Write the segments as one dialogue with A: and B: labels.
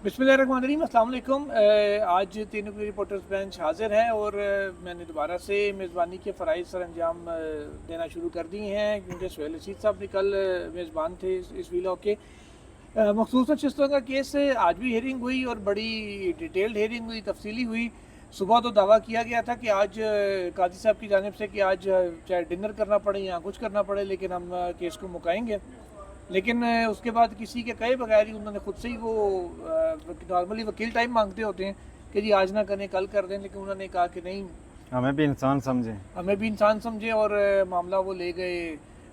A: बिस्मिल्लाहिर्रहमानिर्रहीम, अस्सलाम वालेकुम। आज तीनों की रिपोर्टर्स बेंच हाजिर है और मैंने दोबारा से मेज़बानी के फ़राइज़ सर अंजाम देना शुरू कर दिए हैं क्योंकि सुहेल रशीद साहब भी कल मेज़बान थे इस वीलॉग के। मखसूस नशिस्तों का केस आज भी हेयरिंग हुई और बड़ी डिटेल्ड हेयरिंग हुई, तफसीली हुई। सुबह तो दावा किया गया था कि आज काजी साहब की जानिब से कि आज चाहे डिनर करना पड़े या कुछ करना पड़े लेकिन हम केस को मुकाएंगे। लेकिन उसके बाद किसी के कहे बगैर ही उन्होंने खुद से ही वो नॉर्मली वकील टाइम मांगते होते हैं कि जी आज ना करें कल कर दें, लेकिन उन्होंने कहा कि नहीं,
B: हमें भी इंसान समझे।
A: हमें भी इंसान समझे और मामला वो ले गए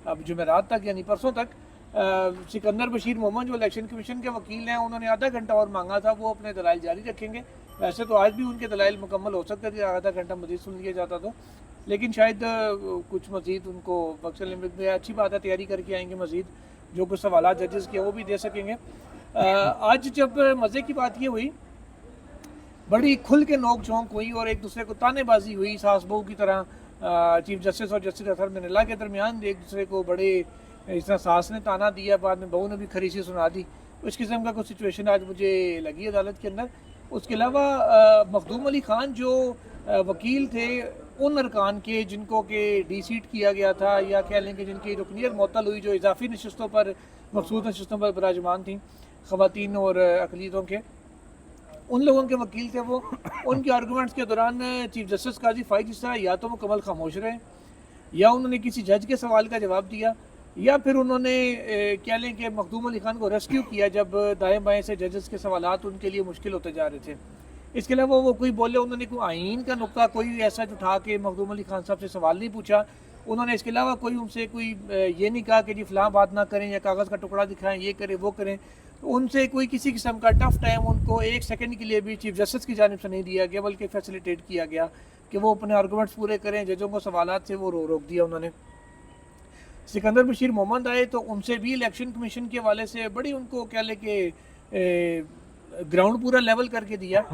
A: अब जुमेरात तक यानी परसों तक। सिकंदर बशीर मोहम्मद जो इलेक्शन कमीशन के वकील हैं उन्होंने आधा घंटा और मांगा था, वो अपने दलाइल जारी रखेंगे। वैसे तो आज भी उनके दलाइल मुकम्मल हो सकते थे, आधा घंटा मजीद सुन लिया जाता तो, लेकिन शायद कुछ मजीद उनको वक्त लिमिट में अच्छी बात है, तैयारी करके आएंगे, मजीद जो कुछ सवाल जजेस के वो भी दे सकेंगे। आज जब मज़े की बात ये हुई, बड़ी खुल के नोक झोंक हुई और एक दूसरे को तानेबाजी हुई सास बहू की तरह। चीफ जस्टिस और जस्टिस अतहर मिनल्ला के दरमियान एक दूसरे को बड़े इस तरह सास ने ताना दिया, बाद में बहू ने भी खरी सी सुना दी। इस किस्म का कुछ सिचुएशन आज मुझे लगी अदालत के अंदर। उसके अलावा मखदूम अली ख़ान जो वकील थे उन अरकान के जिनको के डी सीट किया गया था या कह लें कि जिनकी रुकनीत मअतल हुई, जो इजाफी नशस्तों पर मखसूस नशस्तों पर बराजमान थी ख़वातीन और अक़लियतों के, उन लोगों के वकील थे वो। उनके आर्गूमेंट्स के दौरान चीफ जस्टिस काजी फ़ाइज़ ईसा या तो मुकम्मल खामोश रहे या उन्होंने किसी जज के सवाल का जवाब दिया या फिर उन्होंने कह लें कि मखदूम अली ख़ान को रेस्क्यू किया जब दाएँ बाएँ से जजेस के सवालात उनके लिए मुश्किल होते जा रहे थे। इसके अलावा वो कोई बोले, उन्होंने कोई आइन का नुक्ता कोई ऐसा उठा के मखदूम अली ख़ान साहब से सवाल नहीं पूछा। उन्होंने इसके अलावा कोई उनसे कोई ये नहीं कहा कि जी फ़लाँ बात ना करें या कागज़ का टुकड़ा दिखाएं, ये करें वो करें। तो उनसे कोई किसी किस्म का टफ टाइम उनको एक सेकंड के लिए भी चीफ जस्टिस की जानिब से नहीं दिया गया, बल्कि फैसिलिटेट किया गया कि वो अपने आर्गूमेंट्स पूरे करें। जजों को सवालात से वो रोक दिया उन्होंने। सिकंदर बशीर मोहम्मद आए तो उनसे भी इलेक्शन कमीशन के हवाले से बड़ी उनको कह ले कि ग्राउंड पूरा लेवल करके दिया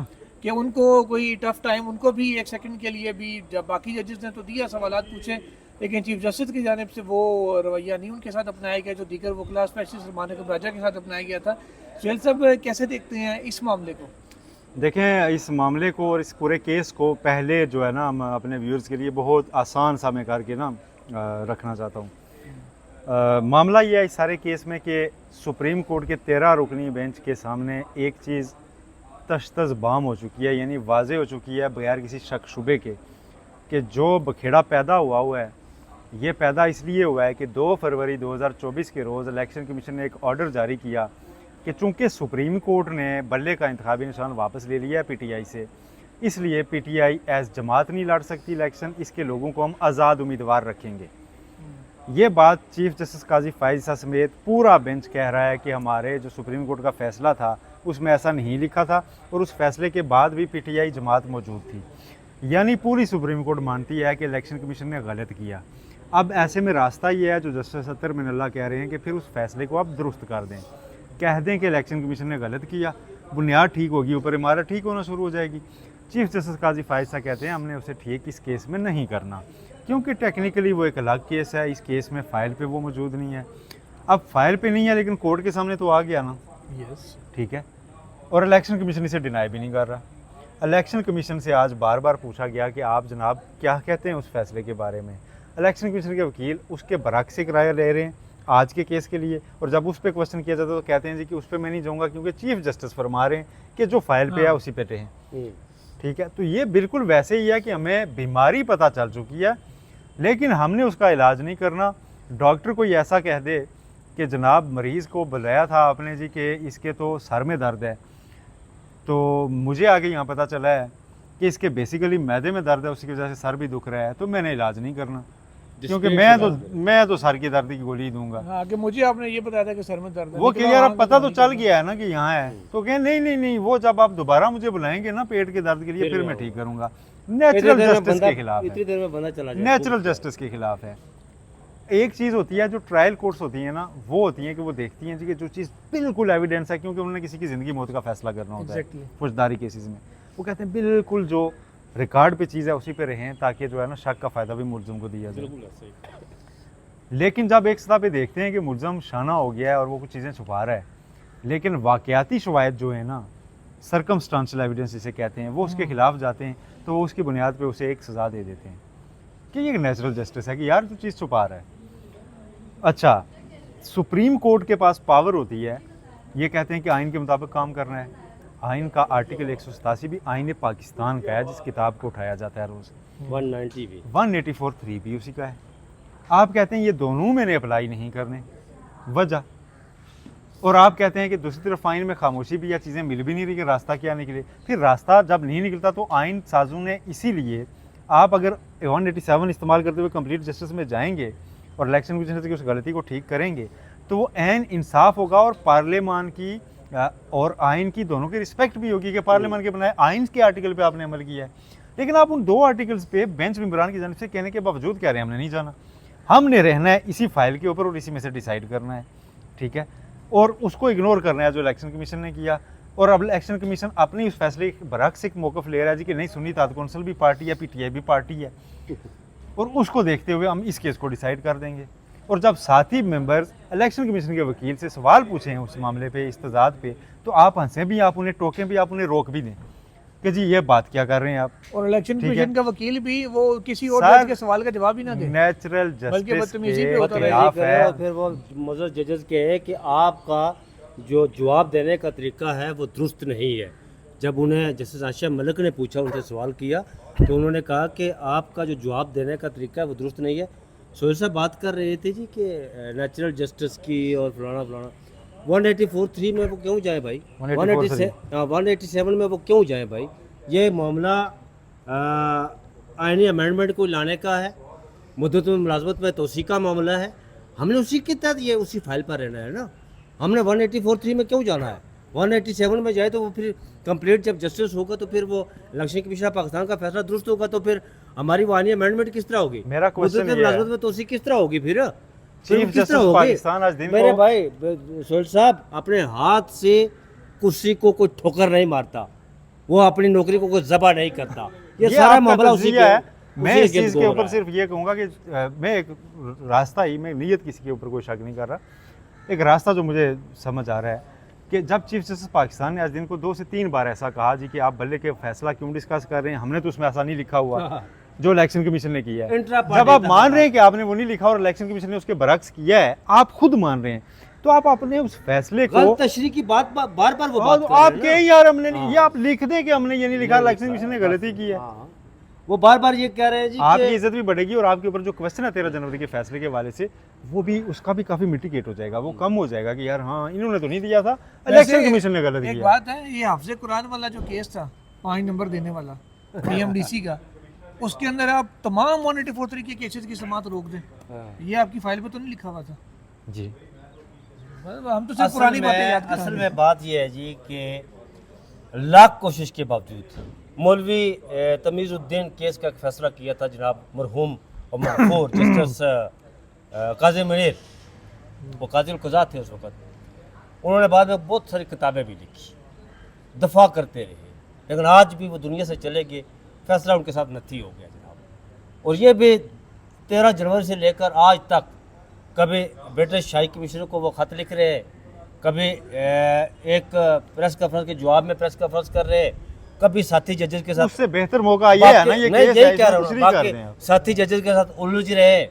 A: कि उनको कोई टफ टाइम उनको भी एक सेकंड के लिए भी, जब बाकी जजेस ने तो दिया सवालात पूछे, लेकिन चीफ जस्टिस की जानिब से वो रवैया नहीं उनके साथ अपनाया गया जो दीगर वकला स्पेशली सलमान राजा के साथ अपनाया गया था। सुहेल साहब कैसे देखते हैं इस मामले को?
B: देखें, इस मामले को और इस पूरे केस को पहले जो है ना, हम अपने व्यूअर्स के लिए बहुत आसान सा मैं करके ना रखना चाहता हूँ। मामला ये है इस सारे केस में कि सुप्रीम कोर्ट के 13 रुकनी बेंच के सामने एक चीज़ तश्तज़ बाम हो चुकी है, यानी वाज़े हो चुकी है बगैर किसी शक शुबे के, कि जो बखेड़ा पैदा हुआ है ये पैदा इसलिए हुआ है कि 2 फरवरी 2024 के रोज़ इलेक्शन कमीशन ने एक ऑर्डर जारी किया कि चूँकि सुप्रीम कोर्ट ने बल्ले का इंतखाबी निशान वापस ले लिया है पीटीआई से, इसलिए पीटीआई एज जमात नहीं लड़ सकती इलेक्शन, इसके लोगों को हम आज़ाद उम्मीदवार रखेंगे। ये बात चीफ जस्टिस काजी फ़ाइज़ ईसा समेत पूरा बेंच कह रहा है कि हमारे जो सुप्रीम कोर्ट का फ़ैसला था उसमें ऐसा नहीं लिखा था और उस फैसले के बाद भी पीटीआई जमात मौजूद थी। यानी पूरी सुप्रीम कोर्ट मानती है कि इलेक्शन कमीशन ने गलत किया। अब ऐसे में रास्ता ये है जो जस्टिस अतहर मिनल्ला कह रहे हैं कि फिर उस फैसले को आप दुरुस्त कर दें, कह दें कि इलेक्शन कमीशन ने गलत किया, बुनियाद ठीक होगी, ऊपर इमारत ठीक होना शुरू हो जाएगी। चीफ जस्टिस काजी फ़ाइज़ ईसा कहते हैं हमने उसे ठीक इस केस में नहीं करना, क्योंकि टेक्निकली वो एक अलग केस है, इस केस में फ़ाइल पे वो मौजूद नहीं है। अब फाइल पे नहीं है लेकिन कोर्ट के सामने तो आ गया ना।
A: यस,
B: ठीक है, और इलेक्शन कमीशन इसे डिनाई भी नहीं कर रहा। इलेक्शन कमीशन से आज बार बार पूछा गया कि आप जनाब क्या कहते हैं उस फैसले के बारे में। इलेक्शन कमीशन के वकील उसके बरक्स एक राय ले रहे हैं आज के केस के लिए, और जब उस पर क्वेश्चन किया जाता है तो कहते हैं जी कि उस पर मैं नहीं जाऊँगा क्योंकि चीफ जस्टिस फरमा रहे हैं कि जो फाइल पे है उसी पे रहें। ठीक है, तो ये बिल्कुल वैसे ही है कि हमें बीमारी पता चल चुकी है लेकिन हमने उसका इलाज नहीं करना। डॉक्टर कोई ऐसा कह दे कि जनाब मरीज़ को बुलाया था आपने जी कि इसके तो सर में दर्द है, तो मुझे आगे यहाँ पता चला है कि इसके बेसिकली मैदे में दर्द है, उसकी वजह से सर भी दुख रहा है, तो मैंने इलाज नहीं करना क्योंकि मैं तो सर की दर्द की गोली दूंगा।
A: हाँ, कि मुझे आपने ये बताया था कि सर में दर्द है,
B: वो क्लियर अब पता तो चल गया है ना कि यहाँ है, तो कहें नहीं नहीं नहीं, वो जब आप दोबारा मुझे बुलाएंगे ना पेट के दर्द के लिए फिर मैं ठीक करूंगा। नेचुरल जस्टिस के खिलाफ है,
C: इतनी देर में बंदा चला जाए,
B: नेचुरल जस्टिस के खिलाफ है। एक चीज़ होती है जो ट्रायल कोर्ट्स होती है ना, वो होती है कि वो देखती हैं जी कि जो चीज़ बिल्कुल एविडेंस है, क्योंकि उन्होंने किसी की ज़िंदगी मौत का फैसला करना होता है फौजदारी केसेस में, वो कहते हैं बिल्कुल जो रिकॉर्ड पे चीज़ है उसी पे रहें ताकि जो है ना शक का फ़ायदा भी मुलज़िम को दिया जाए। लेकिन जब एक सतह पे देखते हैं कि मुलज़िम शाना हो गया है और वो कुछ चीज़ें छुपा रहा है, लेकिन वाक़याती शवाहिद जो है ना सर्कमस्टांशियल एविडेंस जिसे कहते हैं, वो उसके खिलाफ जाते हैं तो वो उसकी बुनियाद पे उसे एक सज़ा दे देते हैं कि ये नेचुरल जस्टिस है कि यार तू चीज़ छुपा रहा है। अच्छा, सुप्रीम कोर्ट के पास पावर होती है, ये कहते हैं कि आइन के मुताबिक काम करना है। आइन का आर्टिकल 187 भी आइन पाकिस्तान का है, जिस किताब को उठाया जाता है रोज़।
C: 190 भी
B: 184(3) भी उसी का है। आप कहते हैं ये दोनों मैंने अप्लाई नहीं करने, वजह, और आप कहते हैं कि दूसरी तरफ आइन में खामोशी भी या चीज़ें मिल भी नहीं रही कि रास्ता क्या निकले। फिर रास्ता जब नहीं निकलता तो आइन साजों ने इसीलिए, आप अगर 187 इस्तेमाल करते हुए कंप्लीट जस्टिस में जाएंगे और इलेक्शन कमीशन से उस गलती को ठीक करेंगे तो वो ऐन इंसाफ होगा और पार्लियामान की और आइन की दोनों की रिस्पेक्ट भी होगी कि पार्लियामान के बनाए आइन के आर्टिकल पे आपने अमल किया है। लेकिन आप उन 2 आर्टिकल्स पे बेंच मेंबरान की जानिब से कहने के बावजूद कह रहे हैं हमने नहीं जाना, हमने रहना है इसी फाइल के ऊपर और इसी में से डिसाइड करना है, ठीक है, और उसको इग्नोर करना है जो इलेक्शन कमीशन ने किया। और अब इलेक्शन कमीशन अपनी उस फैसले के बरक्स एक मौक़िफ़ ले रहा है जी कि नहीं, सुन्नी ताद कौंसल भी पार्टी है, PTI भी पार्टी है, और उसको देखते हुए हम इस केस को डिसाइड कर देंगे। और जब साथी मेंबर्स इलेक्शन कमीशन के वकील से सवाल पूछे हैं उस मामले पे, इस तजाद पे, तो आप हंसें भी, आप उन्हें टोकें भी, आप उन्हें रोक भी दें कि जी ये बात क्या कर रहे हैं आप।
A: और इलेक्शन
B: ठीक है।
A: कमीशन का वकील भी वो किसी और
B: सर,
A: जज के सवाल का जवाब ही ना दे,
B: नेचुरल
A: बल्कि
B: जस्टिस
A: बदतमीजी
B: के
A: भी होता रहे।
B: खिलाफ है।
C: और फिर वो मुझे जजेस के है कि आपका जो जवाब देने का तरीका है वो दुरुस्त नहीं है। जब उन्हें जस्टिस आशिया मलिक ने पूछा, उनसे सवाल किया, तो उन्होंने कहा कि आपका जो जवाब देने का तरीका है वो दुरुस्त नहीं है। सोहेल साहब बात कर रहे थे जी कि नेचुरल जस्टिस की और फलाना फलाना, 184(3) में वो क्यों जाए भाई, 187 में वो क्यों जाए भाई। ये मामला आईनी अमेंडमेंट को लाने का है, मुद्दत मुलाजमत में तोसी का मामला है, हमने उसी के तहत ये उसी फाइल पर रहना है ना। हमने 184(3) में क्यों जाना है, 187 में जाए तो वो फिर कंप्लीट जब जस्टिस होगा तो फिर वो इलेक्शन कमीशन पाकिस्तान का फैसला दुरुस्त होगा तो फिर हमारी वानी अमेंडमेंट किस तरह होगी,
B: मेरा क्वेश्चन
C: मुद्दत मुलाजमत में तोसी किस तरह होगी, फिर
B: चीफ
C: किस तरह
B: जस्टिस
C: होगी।
B: पाकिस्तान आज दिन
C: मेरे
B: को
C: भाई सोहेल साहब अपने हाथ से कुर्सी को कोई ठोकर नहीं मारता, वो अपनी नौकरी को कोई जबा नहीं करता। ये सारा
B: आपका
C: मामला उसी
B: तज्जिया है।
C: के
B: मैं
C: उसी
B: इस चीज़
C: गिल्द
B: के
C: हो
B: ऊपर
C: रहा है।
B: सिर्फ ये कहूँगा कि मैं एक रास्ता ही, मैं नीयत किसी के ऊपर कोई शक नहीं कर रहा, एक रास्ता जो मुझे समझ आ रहा है कि जब चीफ जस्टिस पाकिस्तान ने आज दिन को 2 से 3 बार ऐसा कहा जी कि आप बल्ले के फैसला क्यों डिस्कस कर रहे हैं, हमने तो उसमें ऐसा नहीं लिखा हुआ जो इलेक्शन कमीशन ने किया है।
C: इंट्रा
B: जब
C: पार्टी
B: आप
C: तक
B: मान रहे हैं कि आपने वो नहीं लिखा और इलेक्शन कमीशन ने उसके बरक्स किया है, आप खुद मान रहे हैं, तो आप अपने उस फैसले को
C: गलत तशरीह की बात बार बार वो बात कर
B: आप
C: रहे
B: के
C: हैं ना।
B: यार हमने नहीं,
C: हाँ।
B: ये आप लिख दें कि हमने ये नहीं लिखा, इलेक्शन कमीशन ने गलती की है।
C: हाँ। वो बार बार ये कह रहे हैं जी
B: आपकी
C: कि
B: इज्जत भी बढ़ेगी और आपके ऊपर जो क्वेश्चन है 13 जनवरी के फैसले के हवाले से, वो भी उसका भी काफी मिटिगेट हो जाएगा, वो कम हो जाएगा कि यार हाँ इन्होंने तो नहीं दिया था, इलेक्शन कमीशन ने गलत
A: एक
B: किया।
A: बात है, ये हाफिज़े कुरान वाला जो केस था 5 नंबर देने वाला PMDC का, उसके अंदर आप तमाम 184(3) के केसेस की समाअत रोक दें, ये आपकी फाइल पे तो नहीं लिखा हुआ था।
B: जी,
A: हम तो सिर्फ पुरानी बातें याद कर
C: असल
A: रहे
C: में बात ये है जी कि लाख कोशिश के बावजूद मौलवी तमीज़ुद्दीन केस का एक फैसला किया था जनाब मरहूम और मगफूर जस्टिस काजी मुनीर, वो काजी क़ज़ा थे उस वक़्त। उन्होंने बाद में बहुत सारी किताबें भी लिखी, दफा करते रहे, लेकिन आज भी वो दुनिया से चले गए, फैसला उनके साथ नथी हो गया जनाब। और ये भी 13 जनवरी से लेकर आज तक कभी ब्रिटिश शाही कमिश्नर को वो ख़त लिख रहे हैं, कभी एक प्रेस कॉन्फ्रेंस के जवाब में प्रेस कॉन्फ्रेंस कर रहे हैं, कभी साथी जजेस के साथ।
B: उससे बेहतर मौका ये है ना, ये
C: नहीं,
B: केस
C: यही
B: है,
C: कह रहा
B: इसमें कुछ
C: हूँ,
B: नहीं कर
C: बाकी
B: रहे हैं आप।
C: साथी जजेस के साथ उलझ रहे,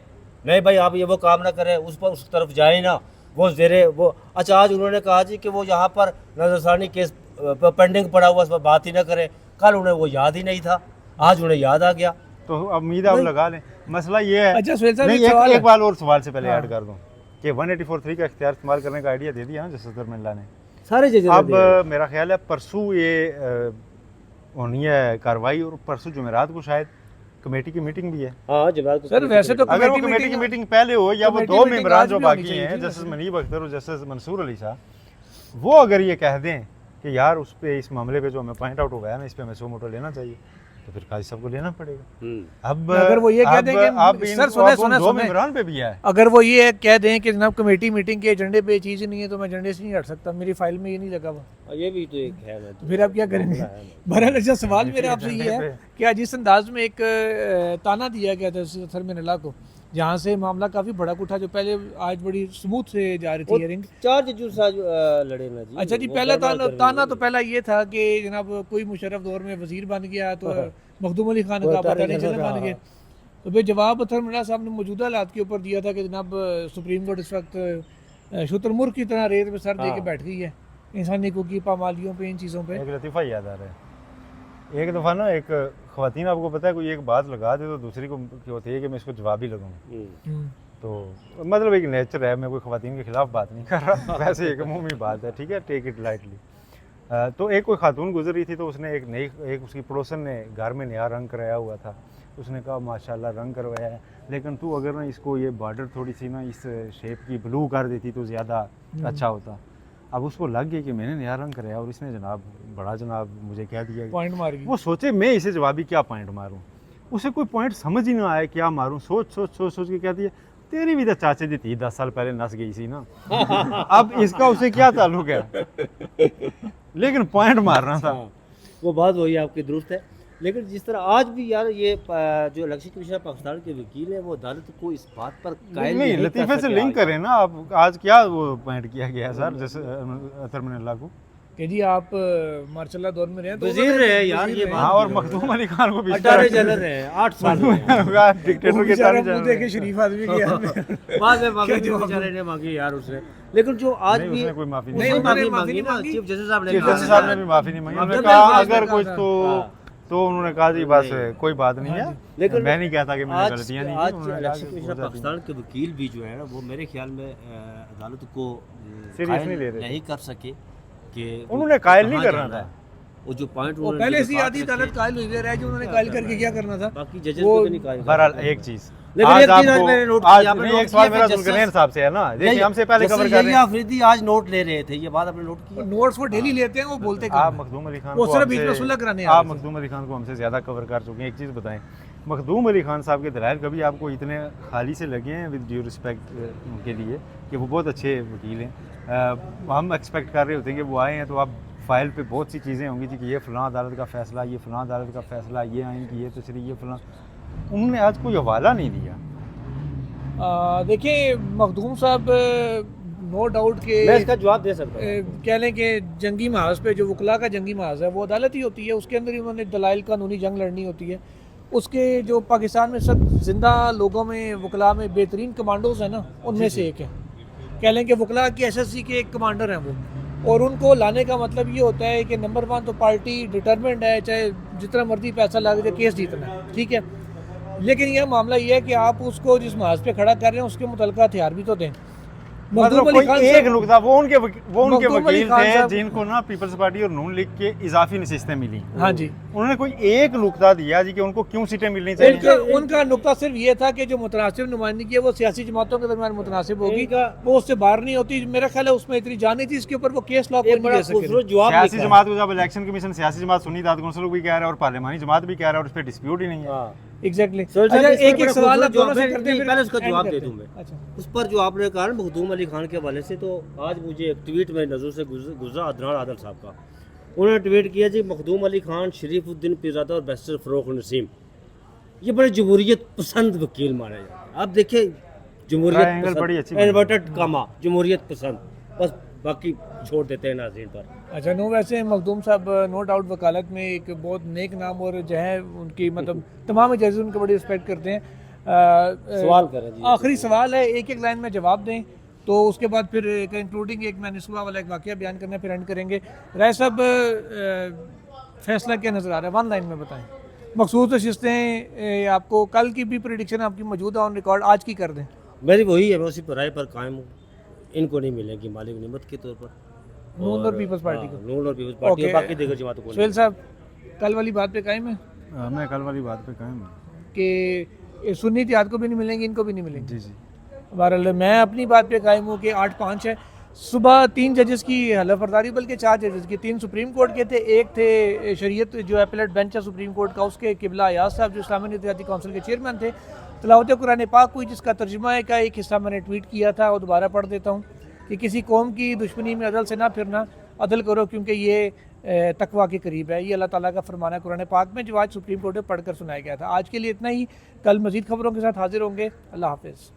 C: नहीं भाई आप ये वो काम ना करें, उस पर उस तरफ जाए ना, वो जेरे वो। अच्छा, आज उन्होंने कहा जी कि वो यहाँ पर नजरसानी केस पेंडिंग पड़ा हुआ, इस पर बात ही ना करें। कल उन्हें वो याद ही नहीं था, आज उन्हें याद आ गया।
B: तो उम्मीद आप लगा लें, मसला ये है।
A: अच्छा, सुहेल साहब,
B: नहीं,
A: एक सवाल है।
B: एक बार और सवाल से पहले
A: हाँ।
B: ऐड कर दूं कि 184(3) का इख्तियार इस्तेमाल करने का आइडिया दे दिया ना जस्टिस दरमिल्ला ने।
C: सारे जजेस
B: अब मेरा ख्याल है परसों ये होनी है कार्रवाई, और परसों जुमेरात को शायद कमेटी की मीटिंग भी है।
C: हाँ जवाब
A: सर वैसे तो
B: अगर वो कमेटी की मीटिंग पहले हो या वो
A: कमेटी
B: 2
A: मीटिंग
B: मेंबरान
A: आज
B: जो
A: भी होनी
B: बाकी
A: चाहिए
B: हैं,
A: थी
B: जस्टिस
A: वैसे।
B: मनीब अख्तर और जस्टिस मंसूर अली शाह, वो अगर ये कह दें कि यार उस पे इस मामले पे जो हमें पॉइंट आउट हुआ है ना, इस पे हमें सो मोटो लेना चाहिए, तो फिर काजी साहब को लेना पड़ेगा। अब
A: अगर वो ये कह दें कि
B: अब
A: सर सुने
B: 2 मेंबरान पे भी है।
A: अगर वो ये कह दें कि जनाब कमेटी मीटिंग के एजेंडे पे चीज़ नहीं है तो मैं एजेंडे से नहीं हट सकता, मेरी फाइल में ये नहीं लगा हुआ,
C: ये भी तो एक है ना,
A: तो फिर आप क्या करेंगे। बहरहाल अच्छा, सवाल मेरा आपसे ये है कि आज जिस अंदाज में एक ताना दिया गया था सर मिनल्ला को जहाँ से मामला काफ़ी भड़क उठा, जो पहले आज बड़ी स्मूथ से जा रही थी हियरिंग।
C: 4 जजेस आज लड़े ना जी।
A: अच्छा जी,
C: वो
A: पहला
C: गड़बड़ कर रही
A: ताना
C: है।
A: तो पहला ये था कि जनाब कोई मुशर्रफ दौर में वजीर बन गया तो मखदूम अली खान का अटॉर्नी जनरल बन गए। तो फिर जवाब अतर मिर्जा साहब ने मौजूदा हालात के ऊपर दिया था कि जनाब सुप्रीम कोर्ट इस वक्त शुतुरमुर्ग की तरह रेत में सर दे के बैठ गई है इंसानी हकूक की पामालियों पे, इन चीज़ों पे।
B: एक लतीफ़ा याद आ रहा है। एक दफ़ा ना एक ख़वातीन, आपको पता है, कोई एक बात लगा दे तो दूसरी को क्या होती है कि मैं इसको जवाब ही लगाऊँ। तो मतलब एक नेचर है, मैं कोई ख़वातीन के ख़िलाफ़ बात नहीं कर रहा, वैसे एक अमूमी बात है, ठीक है, टेक इट लाइटली। तो एक कोई खातून गुजर रही थी तो उसने एक उसकी पड़ोसन ने घर में नया रंग कराया हुआ था। उसने कहा माशाल्लाह रंग करवाया है, लेकिन तू अगर ना इसको ये बॉर्डर थोड़ी सी ना इस शेप की ब्लू कर देती तो ज़्यादा अच्छा होता। अब उसको लग गया कि मैंने नया रंग कराया और इसने जनाब बड़ा जनाब मुझे कह दिया।
A: पॉइंट मार गई।
B: वो सोचे मैं इसे जवाबी क्या पॉइंट मारूं, उसे कोई पॉइंट समझ ही ना आया क्या मारूं। सोच के कहती है तेरी भी तो चाचे दी थी 10 साल पहले नस गई सी ना। अब इसका उसे क्या ताल्लुक है, लेकिन पॉइंट मारना था।
C: वो बात वही आपकी दुरुस्त है, लेकिन जिस तरह आज भी यार ये जो इलेक्शन कमीशन पाकिस्तान के वकील हैं वो अदालत को इस बात पर कायल
B: नहीं,
C: कर
B: लतीफ़े से
C: सके
B: लिंक
C: आज।
B: करें ना आप। आज क्या वो पॉइंट किया गया सर, जैसे अतर मिन अल्लाह को
A: कि जी आप मार्शल दौर में रहे तो
C: वजीर रहे यार, ये
B: हाँ, और मखदूम अली खान को भी
C: अटॉर्नी जनरल रहे 8 साल रहे।
B: डिक्टेटर के
A: बेचारा
B: साथ
A: मुंह देखे शरीफ आदमी के यार में।
C: बाद में माफी भी बेचारे ने मांगी यार उसने, लेकिन जो आज
B: नहीं,
C: भी
B: उसने कोई माफी
A: नहीं,
B: नहीं
A: उन्होंने
C: माफी मांगी ना,
A: मांगी।
C: चीफ जस्टिस साहब ने
B: चीफ
C: कहा।
B: जस्टिस साहब ने भी माफी नहीं मांगी। उन्होंने
A: अब
B: कहा
A: जब
B: अगर
A: जज
B: कुछ
C: हाँ।
B: तो उन्होंने कहा जी बस कोई बात नहीं है,
C: लेकिन
B: मैं नहीं कहता कि मैंने
C: आज
B: गलतियां नहीं
C: आज
B: की। उन्होंने कहा
C: इलेक्शन
B: कि
C: कमीशन
B: हो जाती हैं।
C: पाकिस्तान के वकील भी जो है ना वो मेरे ख्याल में अदालत को
B: Serious
C: कायल
B: नहीं ले रहे थे।
C: नहीं कर सके कि
B: उन्होंने कायल नहीं
C: कहाँ
B: करना
C: जाना
B: था।
C: है। वो जो पॉइंट
A: वो पहले से ही आधी अदालत कायल हुई है जो उन्होंने कायल करके क्या करना था।
C: बाकी जजेस
A: वो
C: को तो नहीं कायल करना।
B: बहरहाल एक चीज
C: लेकिन
B: आज
C: एक चीज आज
B: आपको
C: मैंने नोट
B: आज
C: किया, आपने
B: नहीं,
C: नोट
B: एक सवाल
C: किया
B: मेरा
C: कि
B: जुल्करनैन साहब से है ना, देखिए हमसे पहले कवर कर रहे हैं।
C: अफरीदी आज नोट ले रहे थे, ये बात आपने नोट की।
A: नोट्स वो डेली लेते हैं, वो बोलते
B: आप
A: कम
B: मखदूम अली खान
A: वो
B: को
A: सिर्फ बीच में
B: हमसे-
A: सुलह कराने आ
B: आप
A: रहे थे।
B: मखदूम अली खान को हमसे ज़्यादा कवर कर चुके हैं। एक चीज़ बताएं, मखदूम अली खान साहब के दलाइल कभी आपको इतने खाली से लगे हैं विद ड्यू रिस्पेक्ट के लिए कि वो बहुत अच्छे वकील हैं। हम एक्सपेक्ट कर रहे होते हैं कि वो आए हैं तो आप फाइल पे बहुत सी चीज़ें होंगी जी कि ये फ़लाँ अदालत का फ़ैसला, ये फ़लाँ अदालत का फ़ैसला, ये आइन की ये तशरीह, ये फ़लाँ। उन्होंने आज कोई हवाला नहीं दिया।
A: देखिए मखदूम साहब नो डाउट के
C: मैं इसका जवाब दे सकता हूँ।
A: कह लें कि जंगी महाज पे जो वकला का जंगी महाज है वो अदालत ही होती है, उसके अंदर ही उन्होंने दलाइल कानूनी जंग लड़नी होती है। उसके जो पाकिस्तान में सब जिंदा लोगों में वकला में बेहतरीन कमांडोज हैं ना, उनमें से एक है। कह लें कि वकला की SSC के एक कमांडर हैं वो, और उनको लाने का मतलब ये होता है कि नंबर 1 तो पार्टी डिटर्मेंट है, चाहे जितना मर्जी पैसा लगे तो केस जीतना है, ठीक है। लेकिन यह मामला ये है कि आप उसको जिस महाज पे खड़ा कर रहे हैं उसके मुतलका हथियार भी तो दें।
B: मतलब कोई एक नुकता वो उनके
A: मखदूम अली
B: वकील
A: खान
B: थे
A: साहब-
B: जिनको ना पीपल्स पार्टी और नून लीग के इजाफी नशिस्तें मिली।
A: हाँ जी,
B: उन्होंने कोई एक नुकता दिया जी कि उनको क्यों सीटें मिलनी चाहिए।
A: उनका नुकता सिर्फ ये था कि जो मुतनासिब नुमाइंदगी है वो सियासी जमातों के दरमियान मुतनासिब होगी,
C: इनका-
A: वो उससे बाहर नहीं होती। मेरा ख्याल है उसमें इतनी जान नहीं थी, इसके ऊपर वो केस लॉ कोई
C: एक
A: नहीं
C: बड़ा
A: दे सके।
C: खूबसूरत जवाब
B: सियासी
C: लिखा है।
B: जमात को जब इलेक्शन कमीशन सियासी जमात सुन्नी दाद कौंसिल भी कह रहा है और पार्लिमानी जमात भी कह रहा है और उस पर डिस्प्यूट ही नहीं है।
C: हाँ।
A: एग्जैक्टली।
C: सोहेल साहब,
A: अच्छा,
C: इस पर
A: एक
C: बड़ा
A: सवाल आप
C: खूबसूरत
A: दोनों से
C: जवाब है।
A: करते हैं,
C: नहीं,
A: फिर
C: पहले उसका
A: end
C: जवाब
A: करते
C: दे दूं
A: हैं।
C: मैं।
A: अच्छा,
C: उस पर जो आपने कहा ना मखदूम अली खान के हवाले से, तो आज मुझे एक ट्वीट में नज़र से गुजरा अदनान आदल साहब का। उन्होंने ट्वीट किया जी मखदूम अली खान, शरीफुद्दीन पीरजादा और बैरिस्टर फ़रोख नसीम ये बड़े जमहूरियत पसंद वकील माने जाते हैं। आप देखिए
B: Triangle बड़ी अच्छी
C: जमहूरियत
B: बनी।
C: इन्वर्टेड कामा जमहूरियत पसंद, बस बाकी छोड़ देते हैं नाज़रीन पर।
A: अच्छा। नो, वैसे मखदूम साहब नो डाउट वकालत में एक बहुत नेक नाम और जो है उनकी मतलब तमाम जजेस उनकी बड़ी रिस्पेक्ट करते हैं।
C: सवाल करें जी।
A: आखिरी सवाल है, एक एक लाइन में जवाब दें, तो उसके बाद फिर इंक्लूडिंग एक मैंने सुबह वाला एक वाकया बयान करना, फिर एंड करेंगे। राय साहब, फैसला क्या नज़र आ रहा है, 1 लाइन में बताएं। मखसूस नशिस्तें आपको कल की भी प्रिडिक्शन आपकी मौजूद है ऑन रिकॉर्ड, आज की कर दें।
C: मेरी वही है, मैं उसी पर राय पर कायम हूँ। इनको नहीं मिलेंगी मालिक निमत के तौर पर
A: नून और पीपल्स पार्टी को।
C: नून और पीपल्स पार्टी और
A: ओके।
C: बाकी दीगर जमातों को
A: सुहेल साहब, कल वाली बात पे कायम है
B: मैं कल वाली बात पे कायम हूँ।
A: कि सुन्नी इत्तेहाद को भी नहीं मिलेंगी, इनको भी नहीं मिलेंगी।
B: जी जी,
A: बहरहाल मैं अपनी बात पे कायम हूँ कि 8-5 है। सुबह 3 जजेस की हलफबरदारी, बल्कि 4 जजेस की, 3 सुप्रीम कोर्ट के थे, एक थे शरीयत जो एपलेट बेंच है सुप्रीम कोर्ट का, उसके किबला अयाज साहब जो इस्लामी नितियाती काउंसिल के चेयरमैन थे। तिलावत कुरान पाक हुई जिसका तर्जुमा है का एक हिस्सा मैंने ट्वीट किया था, वो दोबारा पढ़ देता हूँ कि किसी कौम की दुश्मनी में अदल से ना फिरना, अदल करो क्योंकि ये तकवा के करीब है। ये अल्लाह ताला का फरमान है कुरान पाक में, जो आज सुप्रीम कोर्ट में पढ़कर सुनाया गया था। आज के लिए इतना ही, कल मज़ीद खबरों के साथ हाजिर होंगे। अल्लाह हाफ़िज़।